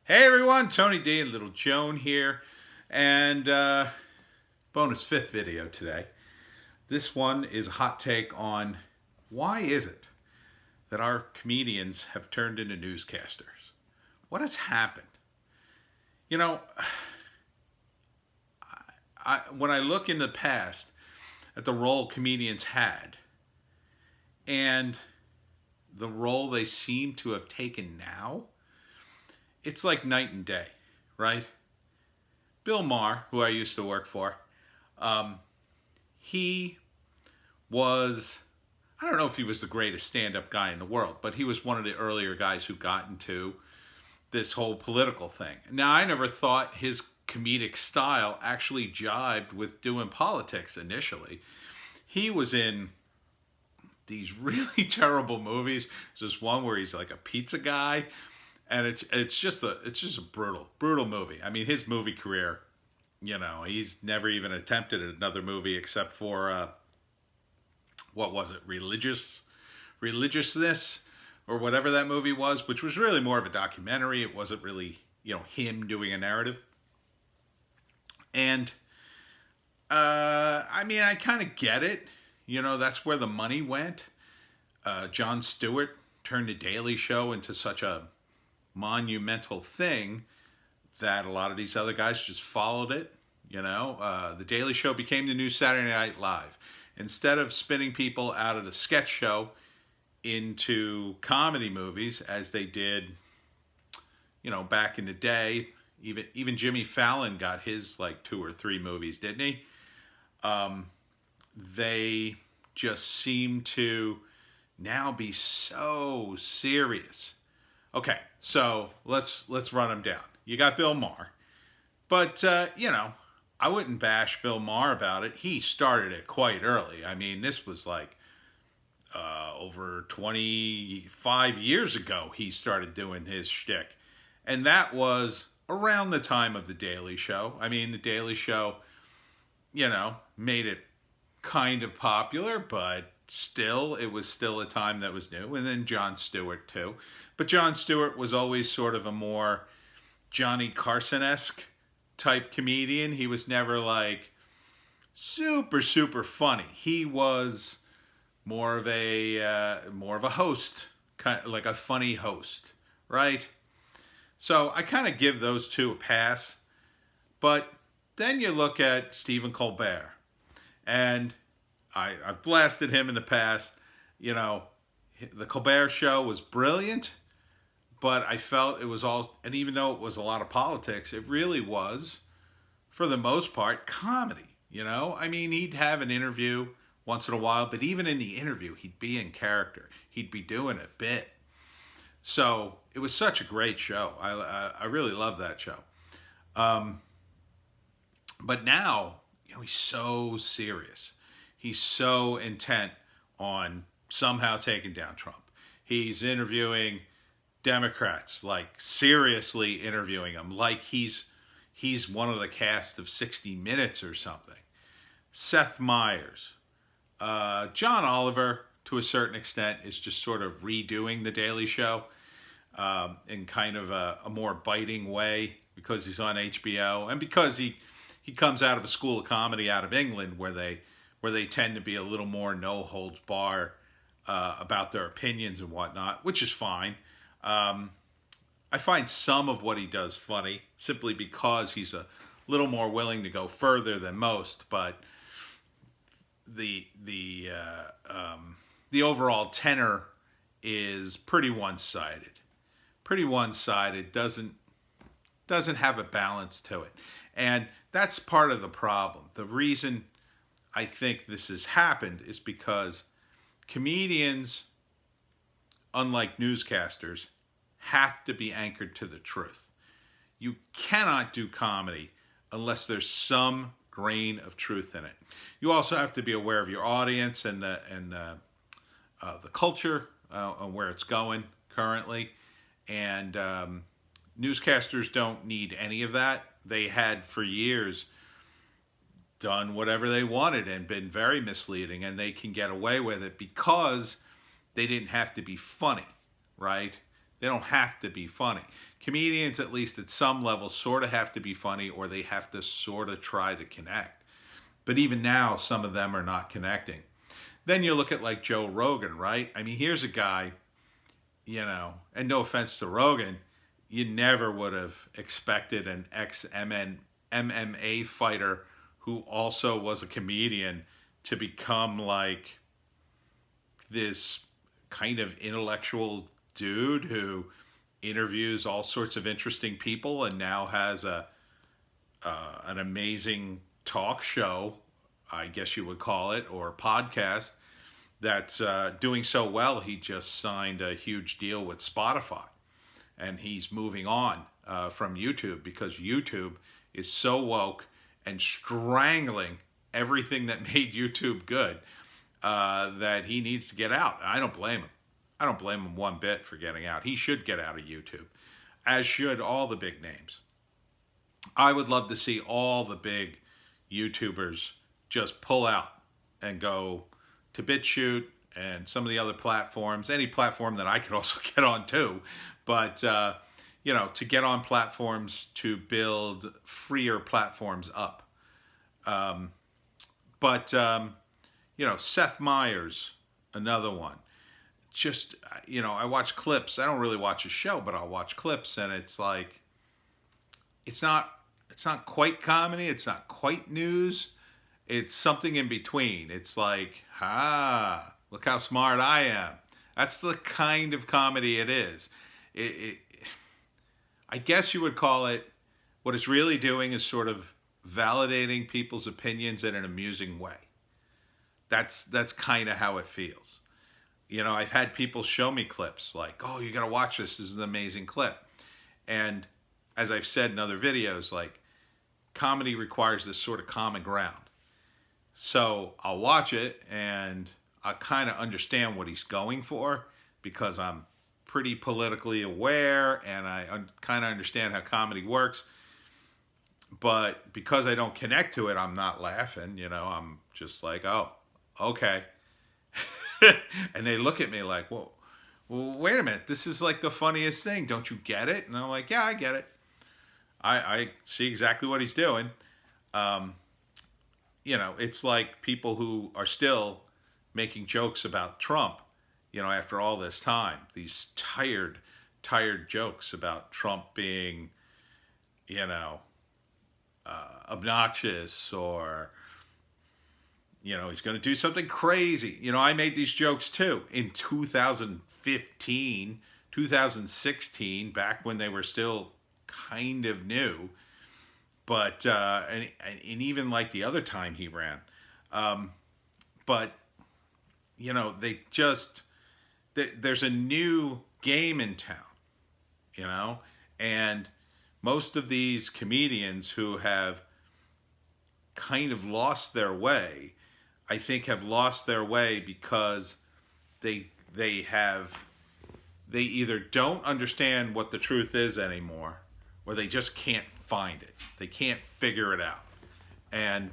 Hey everyone, Tony D and Little Joan here, and bonus fifth video today. This one is a hot take on why is it that our comedians have turned into newscasters? What has happened? You know, when I look in the past at the role comedians had and the role they seem to have taken now, it's like night and day, right? Bill Maher, who I used to work for, he was, I don't know if he was the greatest stand-up guy in the world, but he was one of the earlier guys who got into this whole political thing. Now, I never thought his comedic style actually jibed with doing politics initially. He was in these really terrible movies. There's this one where he's like a pizza guy, and it's just a brutal movie. I mean, his movie career, he's never even attempted another movie except for what was it, religiousness, or whatever that movie was, which was really more of a documentary. It wasn't really him doing a narrative. And I mean, I kind of get it. That's where the money went. Jon Stewart turned The Daily Show into such a monumental thing that a lot of these other guys just followed it. The Daily Show became the new Saturday Night Live. Instead of spinning people out of the sketch show into comedy movies, as they did, back in the day, even Jimmy Fallon got his like 2 or 3 movies, didn't he? They just seem to now be so serious. Okay, so let's run them down. You got Bill Maher, but I wouldn't bash Bill Maher about it. He started it quite early. I mean, this was like over 25 years ago he started doing his shtick, and that was around the time of The Daily Show. I mean, The Daily Show, made it kind of popular, but still, it was still a time that was new. And then Jon Stewart too. But Jon Stewart was always sort of a more Johnny Carson-esque type comedian. He was never like super funny. He was more of a host, kind of like a funny host, right? So I kind of give those two a pass. But then you look at Stephen Colbert, and I've blasted him in the past. The Colbert Show was brilliant, but I felt it was all, and even though it was a lot of politics, it really was, for the most part, comedy. I mean, he'd have an interview once in a while, but even in the interview, he'd be in character. He'd be doing a bit. So it was such a great show. I really love that show. But now, he's so serious. He's so intent on somehow taking down Trump. He's interviewing Democrats, like seriously interviewing them, like he's one of the cast of 60 Minutes or something. Seth Meyers. John Oliver, to a certain extent, is just sort of redoing The Daily Show in kind of a more biting way because he's on HBO and because he comes out of a school of comedy out of England where they tend to be a little more no holds bar about their opinions and whatnot, which is fine. I find some of what he does funny simply because he's a little more willing to go further than most, but the overall tenor is pretty one-sided. Pretty one-sided, doesn't have a balance to it. And that's part of the problem. The reason I think this has happened is because comedians, unlike newscasters, have to be anchored to the truth. You cannot do comedy unless there's some grain of truth in it. You also have to be aware of your audience and the culture and where it's going currently. And newscasters don't need any of that. They had for years done whatever they wanted and been very misleading, and they can get away with it because they didn't have to be funny, right? They don't have to be funny. comedians, at least at some level, sort of have to be funny, or they have to sort of try to connect. But even now, some of them are not connecting. Then you look at like Joe Rogan, right? I mean, here's a guy, and no offense to Rogan, you never would have expected an MMA fighter who also was a comedian to become like this kind of intellectual dude who interviews all sorts of interesting people and now has an amazing talk show, I guess you would call it, or podcast that's doing so well. He just signed a huge deal with Spotify, and he's moving on from YouTube because YouTube is so woke and strangling everything that made YouTube good that he needs to get out. I don't blame him. I don't blame him one bit for getting out. He should get out of YouTube, as should all the big names. I would love to see all the big YouTubers just pull out and go to BitChute and some of the other platforms, any platform that I could also get on too, but to get on platforms to build freer platforms up. Seth Meyers, another one. Just, I watch clips. I don't really watch a show, but I'll watch clips, and it's like, it's not quite comedy. It's not quite news. It's something in between. It's like, look how smart I am. That's the kind of comedy it is. I guess you would call it, what it's really doing is sort of validating people's opinions in an amusing way. That's kind of how it feels. I've had people show me clips like, oh, you got to watch this. This is an amazing clip. And as I've said in other videos, like, comedy requires this sort of common ground. So I'll watch it and I kind of understand what he's going for because I'm pretty politically aware and I kind of understand how comedy works. But because I don't connect to it, I'm not laughing. I'm just like, oh, okay. And they look at me like, well, wait a minute. This is like the funniest thing. Don't you get it? And I'm like, yeah, I get it. I see exactly what he's doing. It's like people who are still making jokes about Trump, after all this time. These tired jokes about Trump being, obnoxious or, he's going to do something crazy. I made these jokes too in 2015, 2016, back when they were still kind of new. But, and even like the other time he ran. There's a new game in town, and most of these comedians who have kind of lost their way, I think have lost their way because they either don't understand what the truth is anymore, or they just can't find it. They can't figure it out. And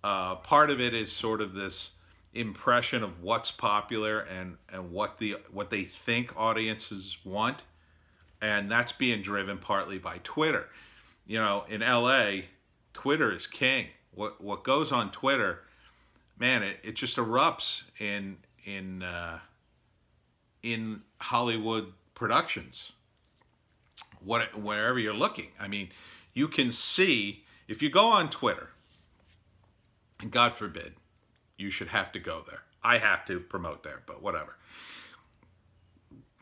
part of it is sort of this impression of what's popular and what they think audiences want. And that's being driven partly by Twitter. In LA, Twitter is king. What goes on Twitter, man, it just erupts in Hollywood productions. Wherever you're looking. I mean, you can see, if you go on Twitter, and God forbid, you should have to go there. I have to promote there, but whatever.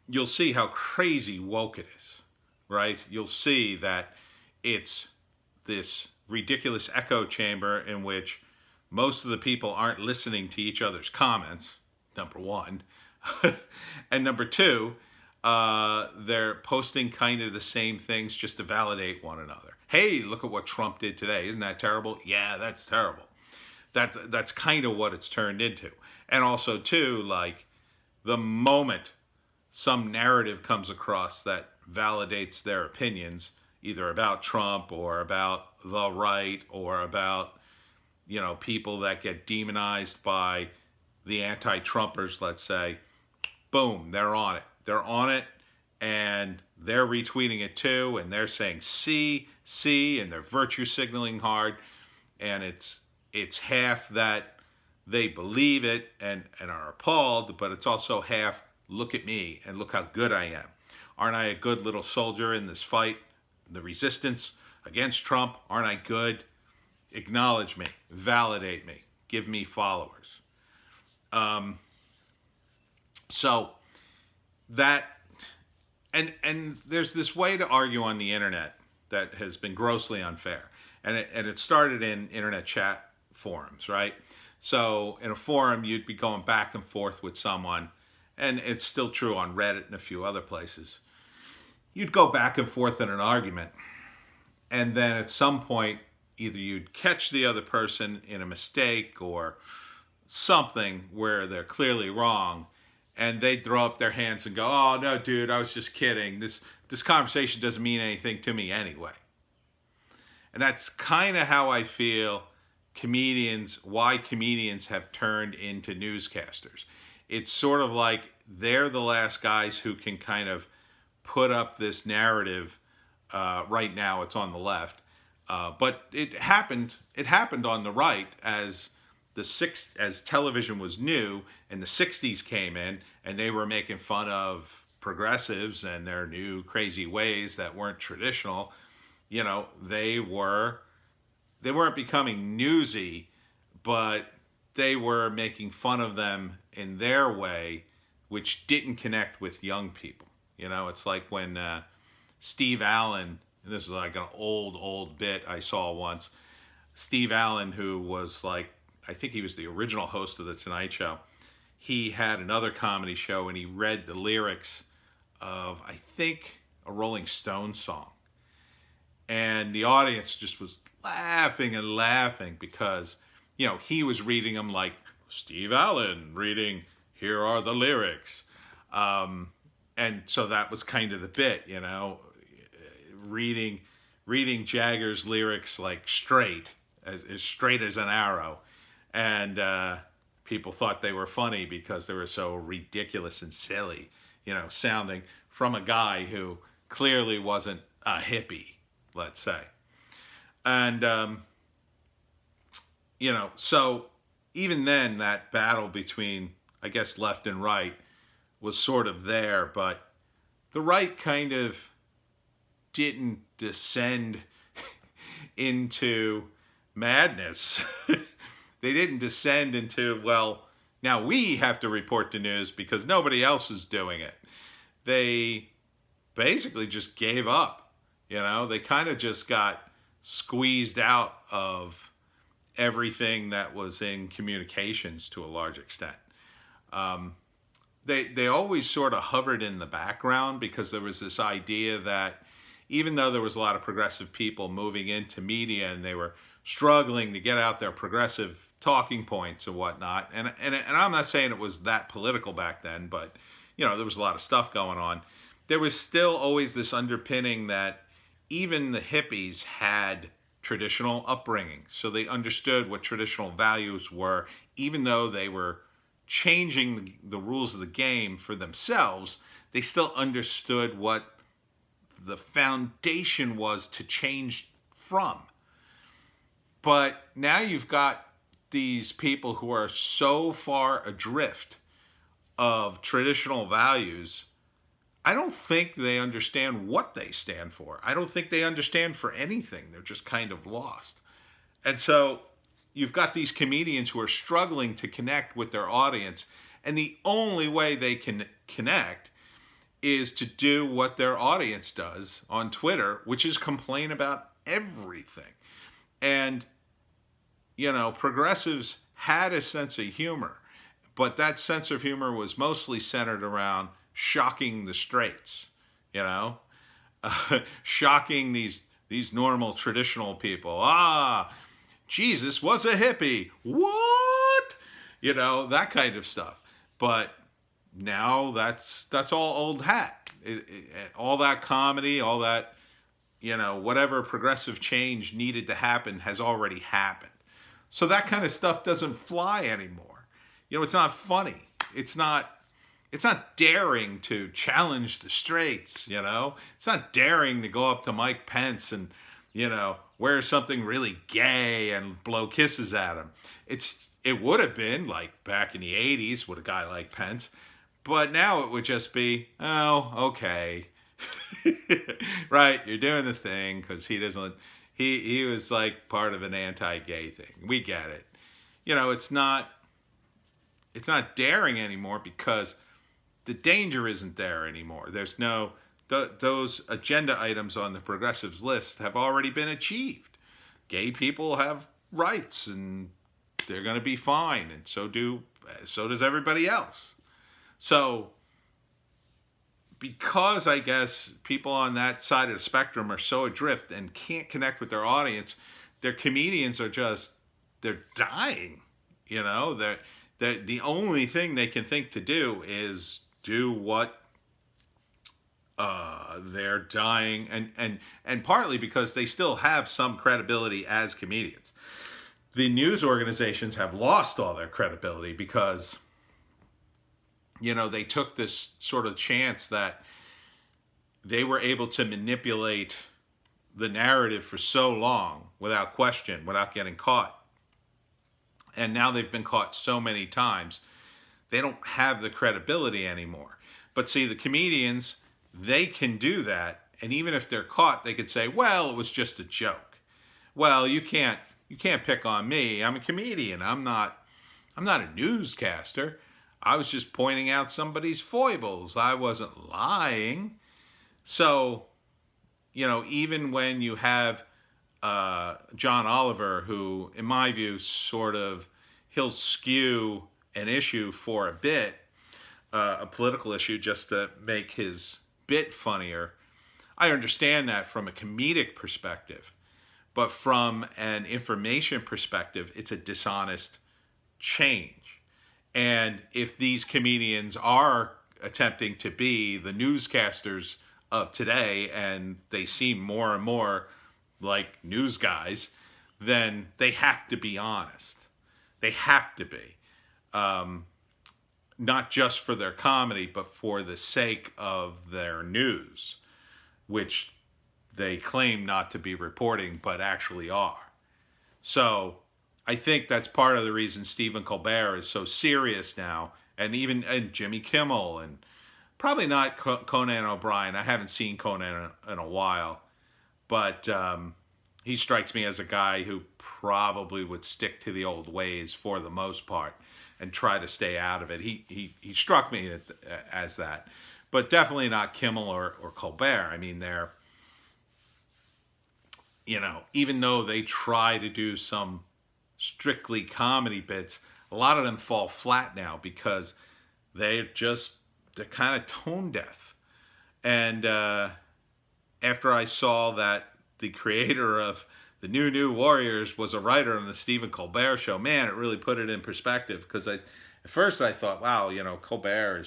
You'll see how crazy woke it is, right? You'll see that it's this ridiculous echo chamber in which most of the people aren't listening to each other's comments, number one. And number two, they're posting kind of the same things just to validate one another. Hey, look at what Trump did today. Isn't that terrible? Yeah, that's terrible. That's kind of what it's turned into. And also, too, like, the moment some narrative comes across that validates their opinions, either about Trump or about the right or about, people that get demonized by the anti-Trumpers, let's say, boom, they're on it. They're on it, and they're retweeting it too, and they're saying see, and they're virtue signaling hard, and it's half that they believe it and are appalled, but it's also half look at me and look how good I am. Aren't I a good little soldier in this fight, the resistance against Trump? Aren't I good? Acknowledge me, validate me, give me followers. So that and there's this way to argue on the internet that has been grossly unfair, and it started in internet chat forums, right? So in a forum, you'd be going back and forth with someone, and it's still true on Reddit and a few other places. You'd go back and forth in an argument, and then at some point, either you'd catch the other person in a mistake or something where they're clearly wrong, and they'd throw up their hands and go, "Oh no, dude, I was just kidding. This conversation doesn't mean anything to me anyway." And that's kind of how I feel why comedians have turned into newscasters. It's sort of like they're the last guys who can kind of put up this narrative. Right now, it's on the left, but it happened on the right as television was new and the 60s came in, and they were making fun of progressives and their new crazy ways that weren't traditional. They weren't becoming newsy, but they were making fun of them in their way, which didn't connect with young people. It's like when Steve Allen, and this is like an old bit I saw once, Steve Allen, who was I think he was the original host of The Tonight Show, he had another comedy show and he read the lyrics of, I think, a Rolling Stones song. And the audience just was laughing and laughing because, he was reading them like Steve Allen reading, here are the lyrics. And so that was kind of the bit, reading Jagger's lyrics like straight as an arrow. And people thought they were funny because they were so ridiculous and silly, sounding from a guy who clearly wasn't a hippie, let's say. And, so even then, that battle between, I guess, left and right was sort of there, but the right kind of didn't descend into madness. They didn't descend into, well, now we have to report the news because nobody else is doing it. They basically just gave up. They kind of just got squeezed out of everything that was in communications to a large extent. They always sort of hovered in the background because there was this idea that even though there was a lot of progressive people moving into media and they were struggling to get out their progressive talking points and whatnot, and I'm not saying it was that political back then, but there was a lot of stuff going on. There was still always this underpinning that even the hippies had traditional upbringing, so they understood what traditional values were, even though they were changing the rules of the game for themselves. They still understood what the foundation was to change from. But now you've got these people who are so far adrift of traditional values, I don't think they understand what they stand for. I don't think they understand for anything. They're just kind of lost. And so you've got these comedians who are struggling to connect with their audience, and the only way they can connect is to do what their audience does on Twitter, which is complain about everything. And, progressives had a sense of humor, but that sense of humor was mostly centered around shocking the straights, shocking these normal traditional people. Jesus was a hippie. What? That kind of stuff. But now that's all old hat. All that comedy, all that, whatever progressive change needed to happen has already happened. So that kind of stuff doesn't fly anymore. It's not funny. It's not it's not daring to challenge the straights, you know? It's not daring to go up to Mike Pence and, wear something really gay and blow kisses at him. It would have been like back in the 80s with a guy like Pence, but now it would just be, oh, okay. Right, you're doing the thing because he was like part of an anti-gay thing. We get it. It's not daring anymore because the danger isn't there anymore. There's no those agenda items on the progressives list have already been achieved. Gay people have rights and they're going to be fine, and so does everybody else. So because I guess people on that side of the spectrum are so adrift and can't connect with their audience, their comedians are they're dying. The only thing they can think to do is do what they're dying, and partly because they still have some credibility as comedians. The news organizations have lost all their credibility because they took this sort of chance that they were able to manipulate the narrative for so long without question, without getting caught. And now they've been caught so many times, they don't have the credibility anymore. But see, the comedians, they can do that. And even if they're caught, they could say, well, it was just a joke. Well, you can't pick on me. I'm a comedian. I'm not a newscaster. I was just pointing out somebody's foibles. I wasn't lying. So, even when you have John Oliver, who, in my view, he'll skew an issue for a bit, a political issue, just to make his bit funnier. I understand that from a comedic perspective, but from an information perspective, it's a dishonest change. And if these comedians are attempting to be the newscasters of today, and they seem more and more like news guys, then they have to be honest. They have to be. Not just for their comedy, but for the sake of their news, which they claim not to be reporting, but actually are. So I think that's part of the reason Stephen Colbert is so serious now, and Jimmy Kimmel, and probably not Conan O'Brien. I haven't seen Conan in a while, but he strikes me as a guy who probably would stick to the old ways for the most part and try to stay out of it. He struck me as that, but definitely not Kimmel or Colbert. I mean, they're, even though they try to do some strictly comedy bits, a lot of them fall flat now because they're kind of tone deaf. And after I saw that the creator of the New Warriors was a writer on the Stephen Colbert Show, man, it really put it in perspective. Because at first I thought, wow, Colbert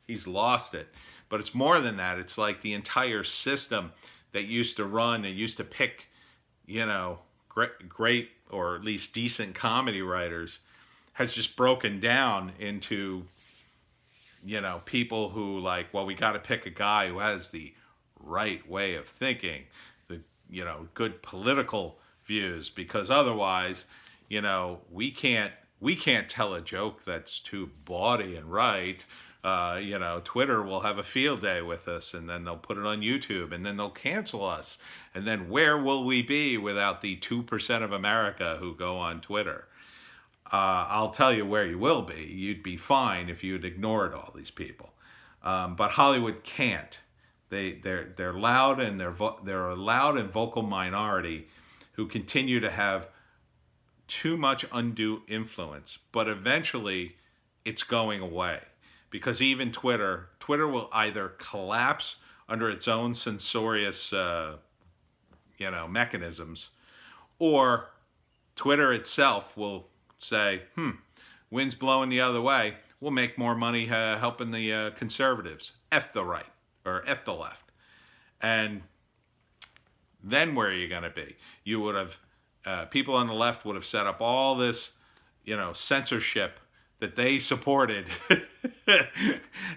he's lost it. But it's more than that. It's like the entire system that used to run and used to pick, great or at least decent comedy writers has just broken down into, people who we got to pick a guy who has the right way of thinking, good political views, because otherwise, we can't tell a joke that's too bawdy and right. Twitter will have a field day with us, and then they'll put it on YouTube, and then they'll cancel us. And then where will we be without the 2% of America who go on Twitter? I'll tell you where you will be. You'd be fine if you'd ignored all these people. But Hollywood can't. They're loud, and they're a loud and vocal minority who continue to have too much undue influence. But eventually, it's going away, because even Twitter will either collapse under its own censorious, mechanisms, or Twitter itself will say, wind's blowing the other way. We'll make more money helping the conservatives. F the right. Or F the left. And then where are you going to be? You would have, people on the left would have set up all this, censorship that they supported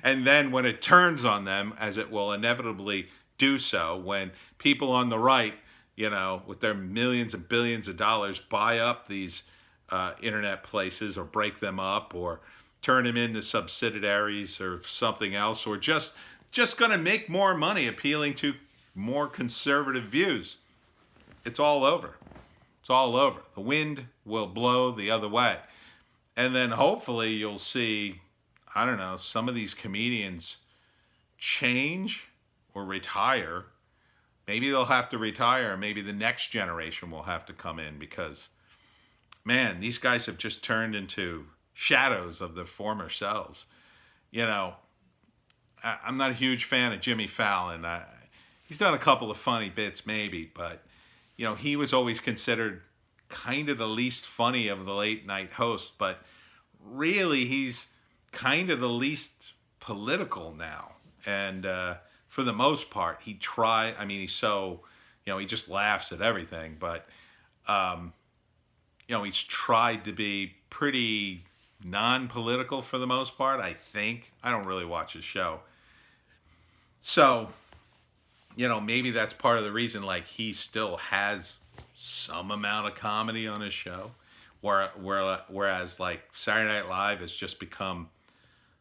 And then when it turns on them, as it will inevitably do so, when people on the right, with their millions and billions of dollars, buy up these internet places or break them up or turn them into subsidiaries or something else, or just going to make more money appealing to more conservative views, it's all over. It's all over. The wind will blow the other way. And then hopefully you'll see, I don't know, some of these comedians change or retire. Maybe they'll have to retire. Maybe the next generation will have to come in because, man, these guys have just turned into shadows of their former selves. I'm not a huge fan of Jimmy Fallon. He's done a couple of funny bits maybe, but, he was always considered kind of the least funny of the late night hosts, but really he's kind of the least political now. And for the most part, he's so, he just laughs at everything, but, he's tried to be pretty non-political for the most part, I think. I don't really watch his show. So, maybe that's part of the reason, like, he still has some amount of comedy on his show, whereas like Saturday Night Live has just become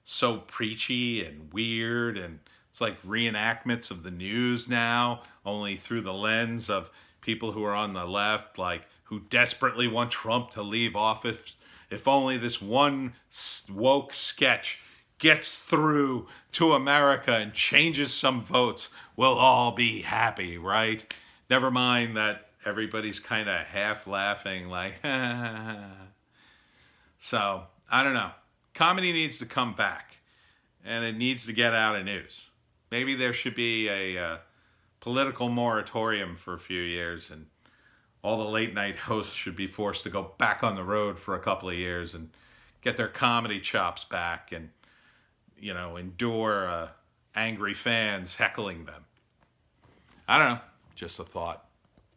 so preachy and weird, and it's like reenactments of the news now, only through the lens of people who are on the left, like who desperately want Trump to leave office. If only this one woke sketch gets through to America and changes some votes, we'll all be happy, right? Never mind that everybody's kind of half laughing like, So, I don't know. Comedy needs to come back, and it needs to get out of news. Maybe there should be a political moratorium for a few years, and all the late night hosts should be forced to go back on the road for a couple of years and get their comedy chops back and, endure angry fans heckling them. I don't know. Just a thought.